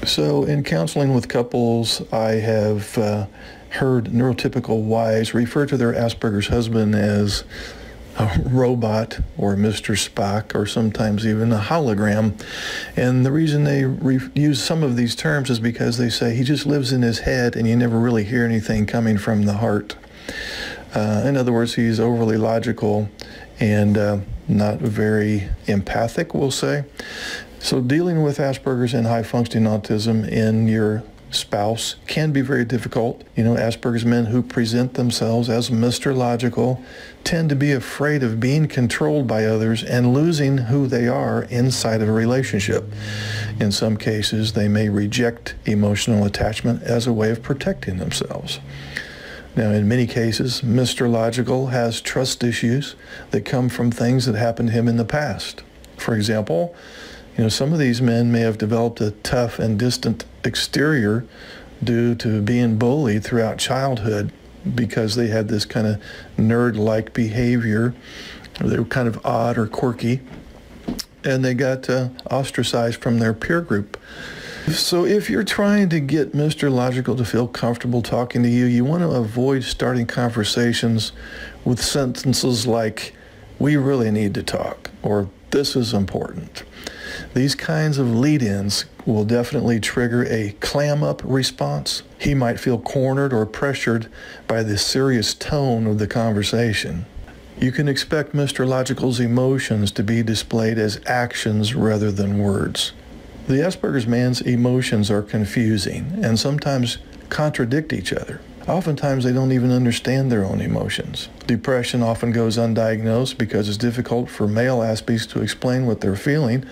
So in counseling with couples, I have heard neurotypical wives refer to their Asperger's husband as a robot or Mr. Spock or sometimes even a hologram. And the reason they use some of these terms is because they say he just lives in his head and you never really hear anything coming from the heart. In other words, he's overly logical and not very empathic, we'll say. So dealing with Asperger's and high-functioning autism in your spouse can be very difficult. You know, Asperger's men who present themselves as Mr. Logical tend to be afraid of being controlled by others and losing who they are inside of a relationship. In some cases, they may reject emotional attachment as a way of protecting themselves. Now, in many cases, Mr. Logical has trust issues that come from things that happened to him in the past. For example, you know, some of these men may have developed a tough and distant exterior due to being bullied throughout childhood because they had this kind of nerd-like behavior. They were kind of odd or quirky, and they got ostracized from their peer group. So if you're trying to get Mr. Logical to feel comfortable talking to you, you want to avoid starting conversations with sentences like, "We really need to talk," or "This is important." These kinds of lead-ins will definitely trigger a clam-up response. He might feel cornered or pressured by the serious tone of the conversation. You can expect Mr. Logical's emotions to be displayed as actions rather than words. The Asperger's man's emotions are confusing and sometimes contradict each other. Oftentimes they don't even understand their own emotions. Depression often goes undiagnosed because it's difficult for male Aspies to explain what they're feeling,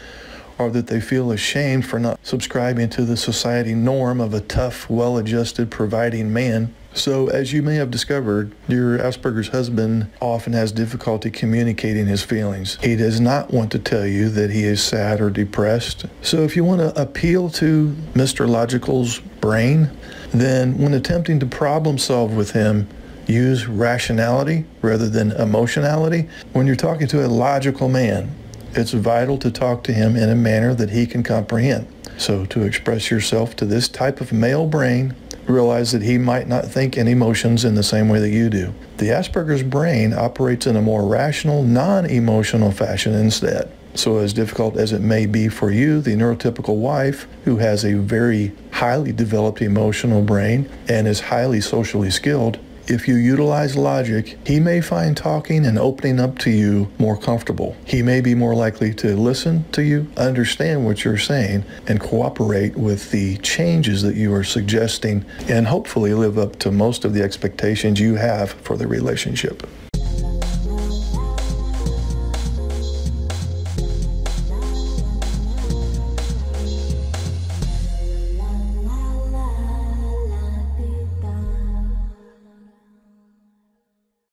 or that they feel ashamed for not subscribing to the society norm of a tough, well-adjusted, providing man. So, as you may have discovered, your Asperger's husband often has difficulty communicating his feelings. He does not want to tell you that he is sad or depressed. So if you want to appeal to Mr. Logical's brain, then when attempting to problem solve with him, use rationality rather than emotionality. When you're talking to a logical man, it's vital to talk to him in a manner that he can comprehend. So to express yourself to this type of male brain, realize that he might not think in emotions in the same way that you do. The Asperger's brain operates in a more rational, non-emotional fashion instead. So as difficult as it may be for you, the neurotypical wife, who has a very highly developed emotional brain and is highly socially skilled, if you utilize logic, he may find talking and opening up to you more comfortable. He may be more likely to listen to you, understand what you're saying, and cooperate with the changes that you are suggesting, and hopefully live up to most of the expectations you have for the relationship.